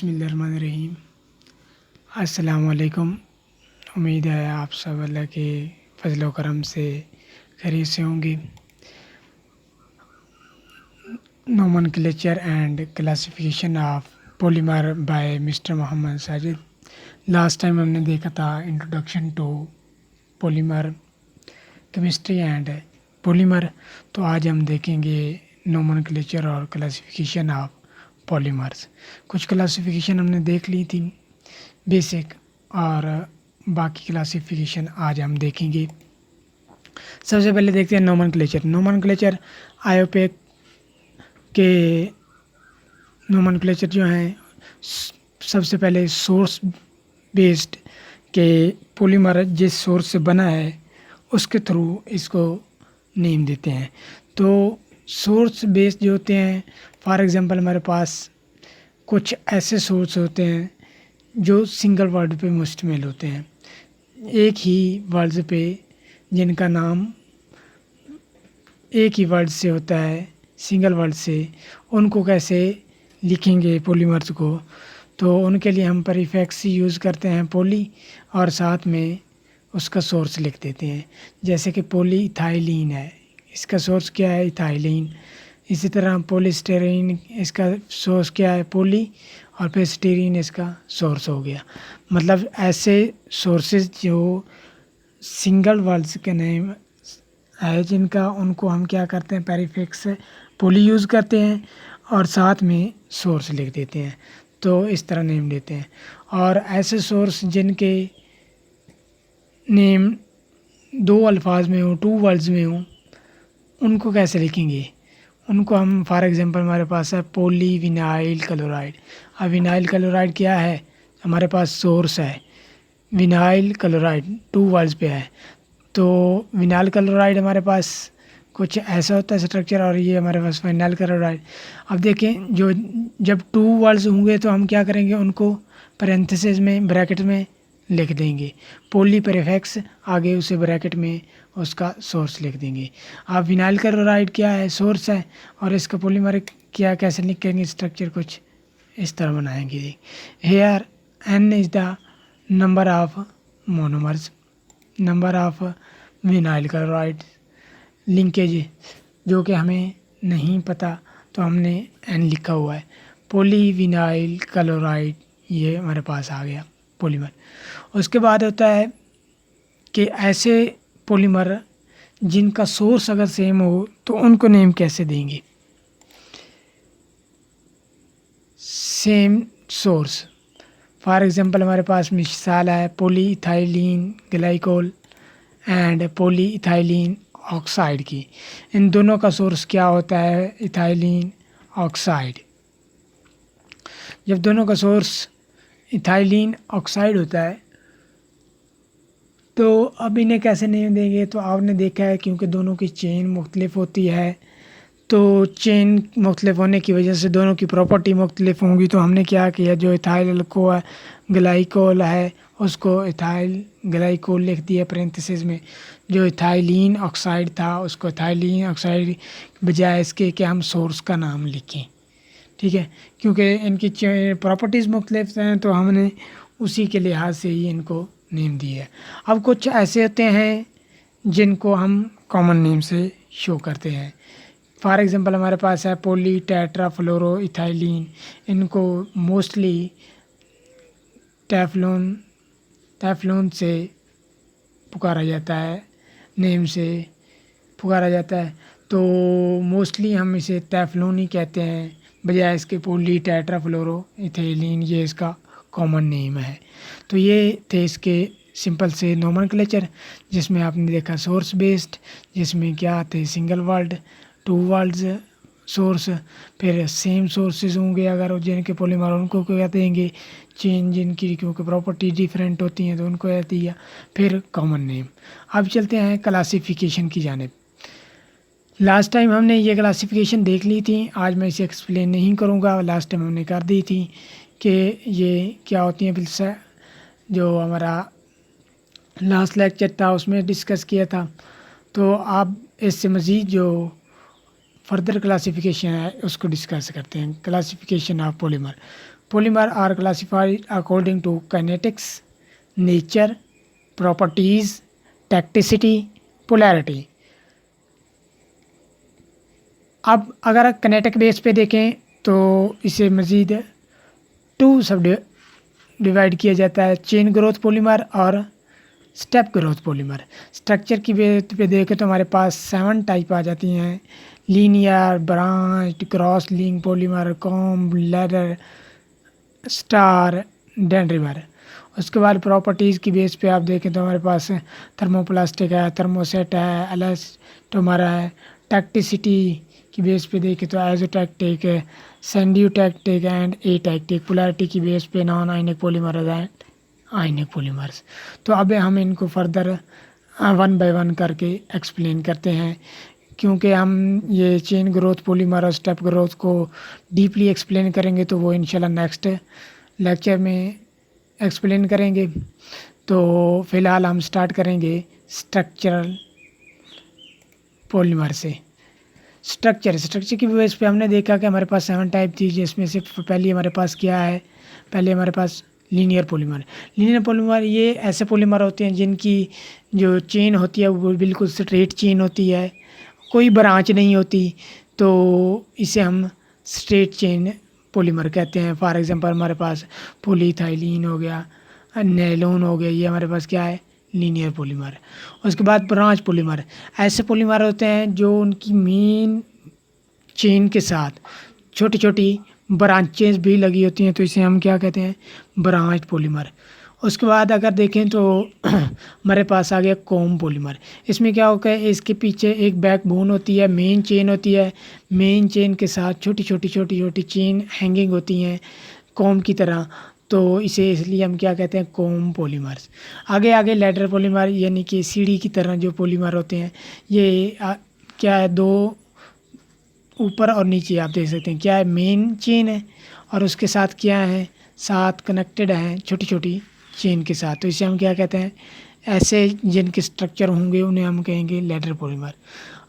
बिस्मिल्लाहिर्रहमानिर्रहीम। अस्सलाम वालेकुम। उम्मीद है आप सब अल्लाह के फजल व करम से खैरियत से होंगे। Nomenclature and classification of polymer by mister Mohammad Sajid. Last time हमने देखा था introduction to polymer, chemistry and polymer. तो आज हम देखेंगे नोमेनक्लेचर और क्लासिफिकेशन ऑफ पॉलीमर्स। कुछ क्लासिफिकेशन हमने देख ली थी बेसिक, और बाकी क्लासिफिकेशन आज हम देखेंगे। सबसे पहले देखते हैं नोमेनक्लेचर। नोमेनक्लेचर आयोपेक के नोमेनक्लेचर जो हैं, सबसे पहले सोर्स बेस्ड के पॉलीमर जिस सोर्स से बना है उसके थ्रू इसको नेम देते हैं। तो सोर्स बेस्ड जो होते हैं, फॉर एग्जांपल हमारे पास कुछ ऐसे सोर्स होते हैं जो सिंगल वर्ड पे मुश्तमिल होते हैं, एक ही वर्ड पे, जिनका नाम एक ही वर्ड से होता है, सिंगल वर्ड से। उनको कैसे लिखेंगे पॉलीमर्स को? तो उनके लिए हम प्रीफिक्स यूज़ करते हैं पॉली, और साथ में उसका सोर्स लिख देते हैं। जैसे कि पॉली इथाइलिन है, इसका सोर्स क्या है? इथाइलिन। इसी तरह पॉलीस्टेरीन, इसका सोर्स क्या है? पॉली, और फिर स्टीरीन इसका सोर्स हो गया। मतलब ऐसे सोर्सेज जो सिंगल वर्ड्स के नेम है जिनका, उनको हम क्या करते हैं? प्रीफिक्स पॉली यूज़ करते हैं और साथ में सोर्स लिख देते हैं, तो इस तरह नेम देते हैं। और ऐसे सोर्स जिनके नेम दो अल्फाज में हो, टू वर्ड्स में हो, उनको कैसे लिखेंगे? उनको हम फॉर एग्जांपल हमारे पास है पॉली विनाइल क्लोराइड। अब विनाइल क्लोराइड क्या है? हमारे पास सोर्स है विनाइल क्लोराइड, टू वर्ड्स पे है। तो विनाइल क्लोराइड हमारे पास कुछ ऐसा होता है स्ट्रक्चर, और ये हमारे पास विनाइल क्लोराइड। अब देखें, जो जब टू वर्ड्स होंगे तो हम क्या करेंगे? उनको पैरेंथेसिस में, ब्रैकेट में लिख देंगे। पॉली प्रीफिक्स आगे उसे ब्रैकेट में उसका सोर्स लिख देंगे। अब विनाइल क्लोराइड क्या है? सोर्स है, और इसका पॉलीमर क्या, कैसे लिखेंगे? स्ट्रक्चर कुछ इस तरह बनाएंगे। Here n is the number of monomers, number of vinyl chloride linkage, जो कि हमें नहीं पता तो हमने n लिखा हुआ है। पॉली विनाइल क्लोराइड ये हमारे पास आ गया पॉलीमर। उसके बाद होता है कि ऐसे पॉलीमर जिनका सोर्स अगर सेम हो तो उनको नेम कैसे देंगे? सेम सोर्स, फॉर एग्जांपल हमारे पास मिसाल है polyethylene glycol and polyethylene oxide की। इन दोनों का सोर्स क्या होता है? Ethylene oxide. जब दोनों का सोर्स इथाइलिन ऑक्साइड होता है तो अब इन्हें कैसे नेम देंगे? तो आपने देखा है क्योंकि दोनों की चेन मुख्तलिफ होती है, तो चेन मुख्तलिफ होने की वजह से दोनों की प्रॉपर्टी मुख्तलिफ होंगी। तो हमने क्या किया, जो इथाइल ग्लाइकोल है उसको इथाइल ग्लाइकोल लिख दिया पैरेंथेसिस में। जो इथाइलिन ऑक्साइड था उसको इथाइलिन ऑक्साइड, बजाय इसके कि हम सोर्स का नाम लिखें। ठीक है, क्योंकि इनकी प्रॉपर्टीज़ मुख्तलिफ हैं तो हमने उसी के लिहाज से ही इनको नेम दिया है। अब कुछ ऐसे होते हैं जिनको हम कॉमन नेम से शो करते हैं। फॉर एग्जांपल हमारे पास है पॉली टेट्राफ्लोरो इथाइलिन। इनको मोस्टली टैफ्लोन से पुकारा जाता है, नेम से पुकारा जाता है। तो मोस्टली हम इसे टैफ्लोन ही कहते हैं, बजाय इसके पॉली टेट्राफ्लोरो इथाइलिन, ये इसका कॉमन नेम है। तो ये थे इसके सिंपल से नोमेनक्लेचर, जिसमें आपने देखा सोर्स बेस्ड, जिसमें क्या थे? Single word, two words source, फिर सेम सोर्सेज होंगे अगर जिनके पॉलीमर, उनको क्या देंगे? चेन, जिनकी क्योंकि प्रॉपर्टी डिफरेंट होती हैं तो उनको क्या दिया? फिर कॉमन नेम। अब चलते हैं क्लासिफिकेशन की जानिब। लास्ट टाइम हमने ये क्लासिफिकेशन देख ली थी, आज मैं इसे एक्सप्लेन नहीं करूँगा। लास्ट टाइम हमने कर दी थी कि ये क्या होती हैं। फिर जो हमारा लास्ट लेक्चर था उसमें डिस्कस किया था। तो आप इससे मज़ीद जो फर्दर क्लासिफिकेशन है उसको डिस्कस करते हैं। Classification of polymer. Polymer are classified according to kinetics, nature, properties, tacticity, polarity. अब अगर kinetic बेस पे देखें तो इसे मज़ीद 2 सब डिवाइड किया जाता है, चेन ग्रोथ पॉलीमर और स्टेप ग्रोथ पॉलीमर। स्ट्रक्चर की बेस पे देखें तो हमारे पास 7 टाइप आ जाती हैं, linear, branch, cross link polymer, comb, ladder, star, dendrimer. उसके बाद प्रॉपर्टीज़ की बेस पे आप देखें तो हमारे पास थर्मोप्लास्टिक है, थर्मोसेट है, एलास्टोमर है। टैक्टिसिटी की बेस पे देखें तो आइसोटैक्टिक है, सेंडियोटैक्टिक एंड एटैक्टिक। पोलैरिटी की बेस पे non ionic polymer and ionic polymers. तो अब हम इनको फर्दर 1 बाय 1 करके एक्सप्लेन करते हैं, क्योंकि हम ये चेन ग्रोथ पॉलीमर और स्टेप ग्रोथ को डीपली एक्सप्लेन करेंगे तो वो इंशाल्लाह नेक्स्ट लेक्चर में एक्सप्लेन करेंगे। तो फ़िलहाल हम स्टार्ट करेंगे स्ट्रक्चरल पॉलीमर से। स्ट्रक्चर की बेस पे हमने देखा कि हमारे पास 7 टाइप थी, जिसमें से पहली हमारे पास क्या है, पहले हमारे पास लीनियर पॉलीमर। ये ऐसे पॉलीमर होते हैं जिनकी जो चेन होती है वो बिल्कुल स्ट्रेट चेन होती है, कोई ब्रांच नहीं होती, तो इसे हम स्ट्रेट चेन पॉलीमर कहते हैं। फॉर एग्जांपल हमारे पास पॉलीइथाइलीन हो गया, नेलोन हो गया, ये हमारे पास क्या है, लीनियर पॉलीमर। उसके बाद ब्रांच पॉलीमर, ऐसे पॉलीमर होते हैं जो उनकी मेन चेन के साथ छोटी छोटी ब्रांचेस भी लगी होती हैं, तो इसे हम क्या कहते हैं, ब्रांच पॉलीमर। उसके बाद अगर देखें तो हमारे पास आ गया कॉम पॉलीमर। इसमें क्या होता है, इसके पीछे एक बैकबोन होती है, मेन चेन होती है, मेन चेन के साथ छोटी छोटी चेन हैंगिंग होती हैं कॉम की तरह, तो इसे इसलिए हम क्या कहते हैं, कॉम पॉलीमर्स। आगे लैडर पॉलीमर, यानी कि सीढ़ी की तरह जो पॉलीमर होते हैं, ये क्या है, 2 ऊपर और नीचे आप देख सकते हैं, क्या है, मेन चेन है और उसके साथ क्या है, साथ कनेक्टेड हैं छोटी छोटी चेन के साथ, तो इसे हम क्या कहते हैं, ऐसे जिनके स्ट्रक्चर होंगे उन्हें हम कहेंगे लैडर पॉलीमर।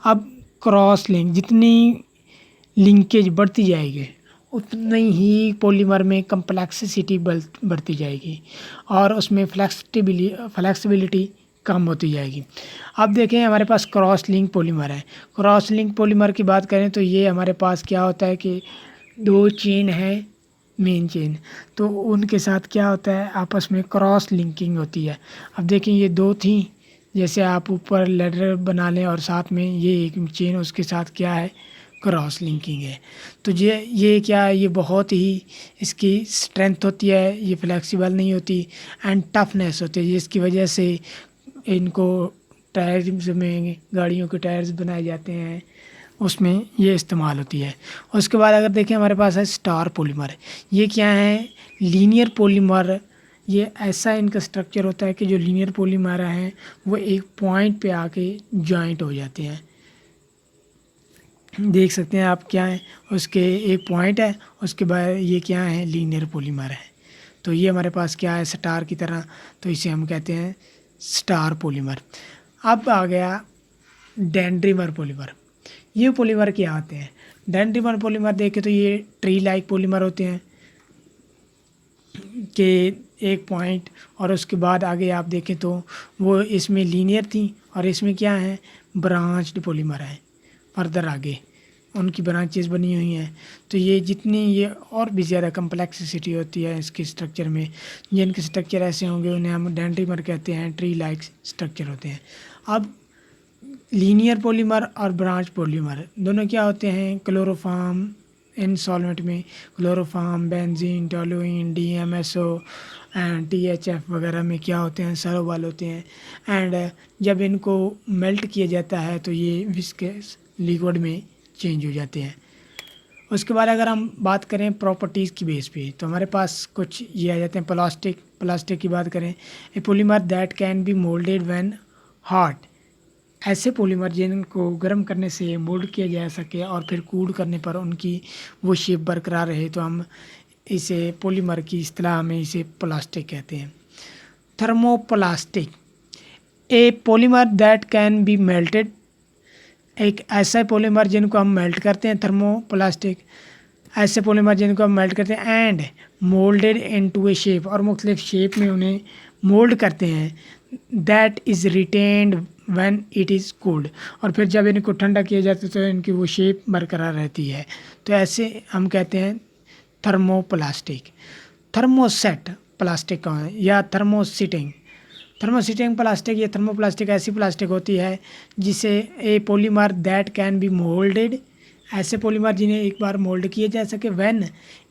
अब क्रॉस लिंक, जितनी लिंकेज बढ़ती जाएगी उतनी ही पॉलीमर में कम्प्लेक्सिटी बढ़ती जाएगी और उसमें फ्लेक्सिबिलिटी कम होती जाएगी। अब देखें हमारे पास क्रॉस लिंक पॉलीमर है। क्रॉस लिंक पॉलीमर की बात करें तो ये हमारे पास क्या होता है कि 2 चेन है, मेन चेन, तो उनके साथ क्या होता है, आपस में क्रॉस लिंकिंग होती है। अब देखें ये 2 थी, जैसे आप ऊपर लेडर बना लें और साथ में ये एक चेन, उसके साथ क्या है, क्रॉस लिंकिंग है। तो ये क्या है, ये बहुत ही इसकी स्ट्रेंथ होती है, ये फ्लेक्सिबल नहीं होती एंड टफनेस होती है, जिसकी वजह से इनको टायर्स में, गाड़ियों के टायर्स बनाए जाते हैं, उसमें ये इस्तेमाल होती है। उसके बाद अगर देखें हमारे पास है स्टार पॉलीमर। ये क्या है, लीनियर पॉलीमर। ये ऐसा इनका स्ट्रक्चर होता है कि जो लीनियर पॉलीमर हैं वो एक पॉइंट पे आके जॉइंट हो जाते हैं, देख सकते हैं आप, क्या है, उसके एक पॉइंट है, उसके बाद ये क्या है, लीनियर पॉलीमर है। तो ये हमारे पास क्या है, स्टार की तरह, तो इसे हम कहते हैं स्टार पॉलीमर। अब आ गया डेंड्रीमर पॉलीमर। ये पॉलीमर क्या होते हैं, डेंड्रीमर पॉलीमर देखें तो ये ट्री लाइक पॉलीमर होते हैं कि एक पॉइंट, और उसके बाद आगे आप देखें तो वो इसमें लीनियर थी और इसमें क्या है, ब्रांच्ड पॉलीमर है, फर्दर आगे उनकी ब्रांचेस बनी हुई हैं। तो ये जितनी ये और भी ज़्यादा कम्प्लेक्सिटी होती है इसके स्ट्रक्चर में, जिनके स्ट्रक्चर ऐसे होंगे उन्हें हम डेंड्रीमर कहते हैं, ट्री लाइक स्ट्रक्चर होते हैं। अब लीनियर पॉलीमर और ब्रांच पॉलीमर दोनों क्या होते हैं, क्लोरोफॉर्म इन सॉल्वेंट में chloroform, benzene, toluene, DMSO and THF वगैरह में क्या होते हैं, सरोबल होते हैं। एंड जब इनको मेल्ट किया जाता है तो ये विस्कस लिक्विड में चेंज हो जाते हैं। उसके बाद अगर हम बात करें प्रॉपर्टीज़ की बेस पे तो हमारे पास कुछ ये आ जाते हैं। प्लास्टिक की बात करें, ए polymer that can be moulded when hot. ऐसे पॉलीमर जिनको गर्म करने से मोल्ड किया जा सके और फिर कूल करने पर उनकी वो शेप बरकरार रहे, तो हम इसे पॉलीमर की इस्तिलाह में इसे प्लास्टिक कहते हैं। Thermoplastic, A polymer that can be melted. एक ऐसा पॉलीमर जिनको हम मेल्ट करते हैं, थर्मोप्लास्टिक। ऐसे पॉलीमर जिनको हम मेल्ट करते हैं and moulded into A shape, और मुख्तलिफ शेप में उन्हें मोल्ड करते हैं। That is retained when it is cooled, और फिर जब इनको ठंडा किया जाता है तो इनकी वो शेप बरकरार रहती है। तो ऐसे हम कहते हैं थर्मोप्लास्टिक। थर्मोसेट प्लास्टिक का है, या थर्मोसीटिंग। थर्मोसीटिंग प्लास्टिक, ये थर्मोप्लास्टिक ऐसी प्लास्टिक होती है जिसे ए polymer that can be moulded, ऐसे पॉलीमर जिन्हें एक बार मोल्ड किया जा सके, when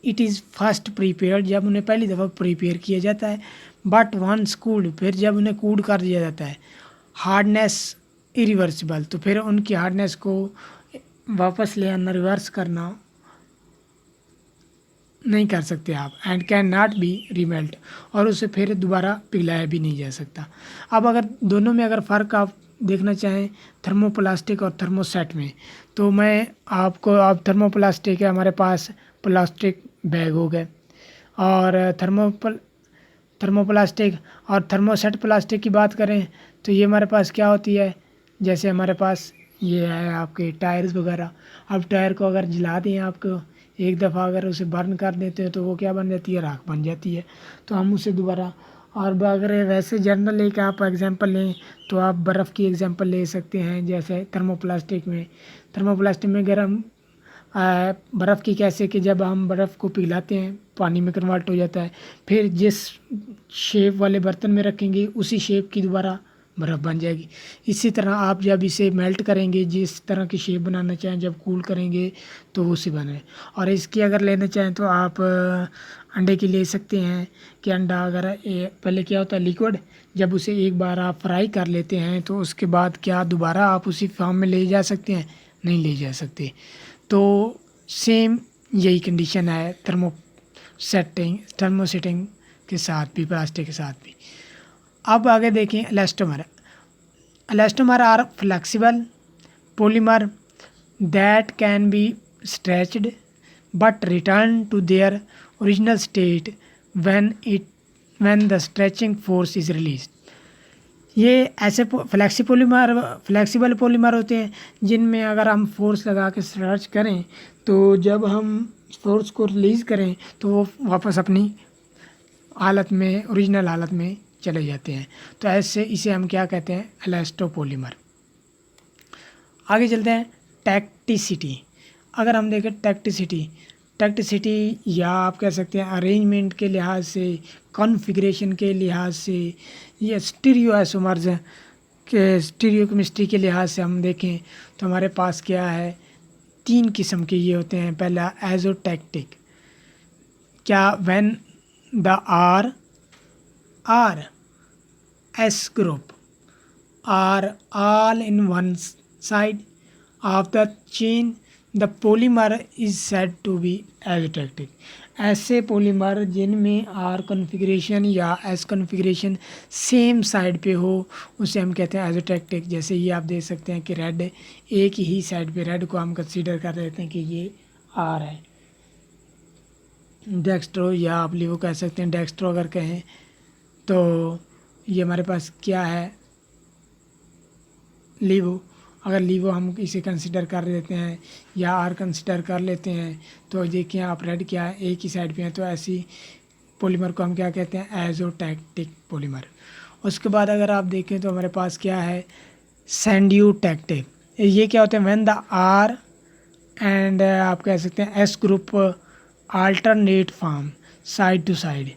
it is first prepared, जब उन्हें पहली दफ़ा प्रिपेयर किया जाता है, बट वंस कूल्ड, फिर जब उन्हें कूल्ड कर दिया जाता है, हार्डनेस इरिवर्सिबल, तो फिर उनकी हार्डनेस को वापस ले आना, रिवर्स करना नहीं कर सकते आप, एंड कैन नॉट बी रीमेल्ट, और उसे फिर दोबारा पिघलाया भी नहीं जा सकता। अब अगर दोनों में अगर फ़र्क आप देखना चाहें थर्मोप्लास्टिक और थर्मोसेट में, तो मैं आपको, अब थर्मोप्लास्टिक है हमारे पास, प्लास्टिक बैग हो गए, और थर्मोप्लास्टिक और थर्मोसेट प्लास्टिक की बात करें तो ये हमारे पास क्या होती है, जैसे हमारे पास ये है आपके टायर्स वगैरह। अब टायर को अगर जला दें, आपको एक दफ़ा अगर उसे बर्न कर देते हैं तो वो क्या बन जाती है, राख बन जाती है। तो हम उसे दोबारा, और अगर वैसे जनरल एक आप एग्जांपल लें तो आप बर्फ़ की एग्जांपल ले सकते हैं। जैसे थर्मोप्लास्टिक में गर्म बर्फ़ की कैसे कि जब हम बर्फ़ को पिघलाते हैं पानी में कन्वर्ट हो जाता है, फिर जिस शेप वाले बर्तन में रखेंगे उसी शेप की दोबारा बर्फ़ बन जाएगी। इसी तरह आप जब इसे मेल्ट करेंगे, जिस तरह की शेप बनाना चाहें, जब कूल करेंगे तो वो उसी बने। और इसकी अगर लेना चाहें तो आप अंडे की ले सकते हैं कि अंडा अगर पहले क्या होता है लिक्विड, जब उसे एक बार आप फ्राई कर लेते हैं तो उसके बाद क्या दोबारा आप उसी फॉर्म में ले जा सकते हैं, नहीं ले जा सकते। तो सेम यही कंडीशन है थर्मोसेटिंग के साथ भी, प्लास्टिक के साथ भी। अब आगे देखें elastomer. Elastomer are flexible polymer that can be stretched but return to their original state when the stretching force is release. ये ऐसे फ्लेक्सिबल पॉलीमर होते हैं जिनमें अगर हम फोर्स लगा के स्ट्रेच करें तो जब हम फोर्स को रिलीज़ करें तो वो वापस अपनी हालत में, ओरिजिनल हालत में चले जाते हैं। तो ऐसे इसे हम क्या कहते हैं, इलास्टोपॉलीमर। आगे चलते हैं टैक्टिसिटी। अगर हम देखें टैक्टिसिटी या आप कह सकते हैं अरेंजमेंट के लिहाज से, कॉन्फ़िगरेशन के लिहाज से, या स्टीरियोआइसोमर्स के स्टीरियोकेमिस्ट्री के लिहाज से हम देखें तो हमारे पास क्या है, 3 किस्म के ये होते हैं। पहला एजोटैक्टिक, क्या when the R S group are all in one side of the chain, the polymer is said to be azootactic। ऐसे पॉलीमर जिनमें आर कॉन्फ़िगरेशन या एस कॉन्फ़िगरेशन सेम साइड पे हो उसे हम कहते हैं एजोटैक्टिक। जैसे ये आप देख सकते हैं कि रेड एक ही साइड पे, रेड को हम कंसीडर कर लेते हैं कि ये आर है। डेक्स्ट्रो या आप लीवो कह सकते हैं, डेक्स्ट्रो अगर कहें तो ये हमारे पास क्या है, लीवो। अगर लीवो हम इसे कंसिडर कर लेते हैं या आर कंसिडर कर लेते हैं तो देखिए आप रेड क्या है, एक ही साइड पे है, तो ऐसी पॉलीमर को हम क्या कहते हैं, एजोटैक्टिक पॉलीमर। उसके बाद अगर आप देखें तो हमारे पास क्या है, सैंडियोटैक्टिक। ये क्या होते हैं, व्हेन द आर एंड आप कह सकते हैं S group alternate form side to side.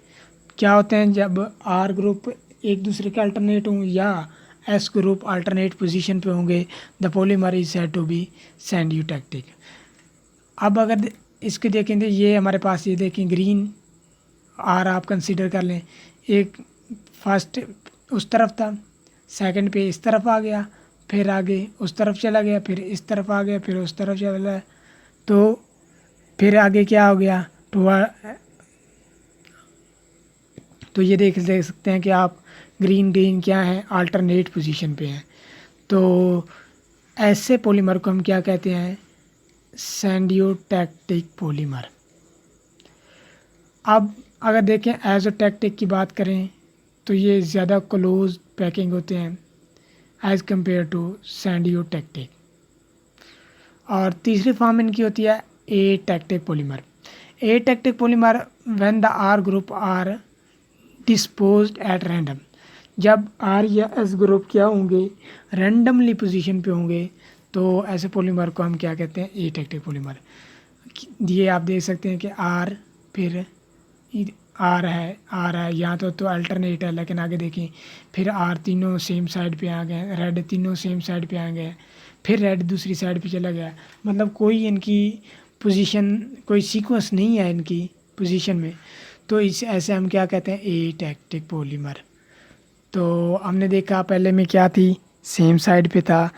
क्या होते हैं, जब आर ग्रुप एक दूसरे के अल्टरनेट हों या एस ग्रुप अल्टरनेट पोजीशन पे होंगे, the polymer is said to be syndiotactic. अब अगर इसके देखें तो ये हमारे पास, ये देखें ग्रीन आर आप कंसीडर कर लें, एक फर्स्ट उस तरफ था, सेकंड पे इस तरफ आ गया, फिर आगे उस तरफ चला गया, फिर इस तरफ आ गया, फिर उस तरफ चला गया, तो फिर आगे क्या हो गया, तो ये देख सकते हैं कि आप ग्रीन क्या है, अल्टरनेट पोजीशन पे है। तो ऐसे पॉलीमर को हम क्या कहते हैं, सैंडियोटैक्टिक पॉलीमर। अब अगर देखें एजोटैक्टिक की बात करें तो ये ज़्यादा क्लोज पैकिंग होते हैं एज़ कम्पेयर टू सैंडियोटैक्टिक। और तीसरी फॉर्म इनकी होती है atactic polymer. Atactic polymer when the R group are disposed at random, जब आर या एस ग्रुप क्या होंगे, रैंडमली पोजीशन पे होंगे, तो ऐसे पॉलीमर को हम क्या कहते हैं, एटेक्टिक पॉलीमर। ये आप देख सकते हैं कि आर, फिर आर है यहाँ तो अल्टरनेट है, लेकिन आगे देखिए फिर आर तीनों सेम साइड पे आ गए, रेड तीनों सेम साइड पे आ गए, फिर रेड दूसरी साइड पे चला गया। मतलब कोई इनकी पोजीशन, कोई सीक्वेंस नहीं है इनकी पोजीशन में, तो इस ऐसे हम क्या कहते हैं, एटेक्टिक पॉलीमर। तो हमने देखा पहले में क्या थी, सेम साइड पे था,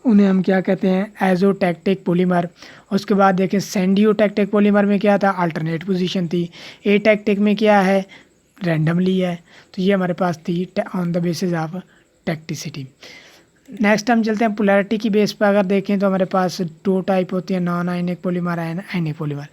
उन्हें हम क्या कहते हैं, एजोटैक्टिक पॉलीमर। उसके बाद देखें सेंडियोटैक्टिक पॉलीमर में क्या था, अल्टरनेट पोजीशन थी। एटैक्टिक में क्या है, रैंडमली है। तो ये हमारे पास थी on the basis of tacticity. Next हम चलते हैं पोलैरिटी की बेस पर। अगर देखें तो हमारे पास दो टाइप होती है, नॉन आयनिक पॉलीमर, आयनिक पॉलीमर।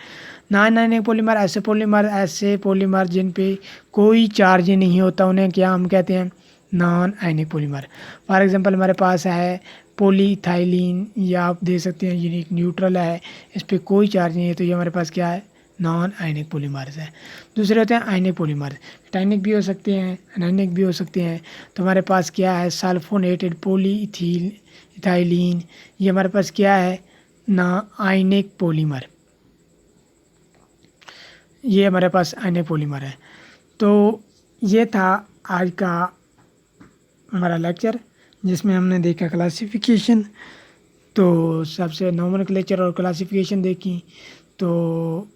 नॉन आयनिक पॉलीमर ऐसे पॉलीमर जिन पे कोई चार्ज नहीं होता, उन्हें क्या हम कहते हैं, non ionic polymer. For example हमारे पास है पॉलीइथाइलिन, या आप दे सकते हैं यूनिक न्यूट्रल है, इस पर कोई चार्ज नहीं है, तो ये हमारे पास क्या है, नॉन आयनिक पॉलीमर्स है। दूसरे होते हैं आयनिक पॉलीमर, टाइनिक भी हो सकते हैं, अनायनिक भी हो सकते हैं। तो हमारे पास क्या है, सल्फोनेटेड इथाइलिन, ये हमारे पास क्या है, ना आयनिक पॉलीमर, ये हमारे पास आयनिक पॉलीमर है। तो ये था आज का हमारा लेक्चर, जिसमें हमने देखा क्लासिफिकेशन। तो सबसे नॉमेनक्लेचर और क्लासिफिकेशन देखी। तो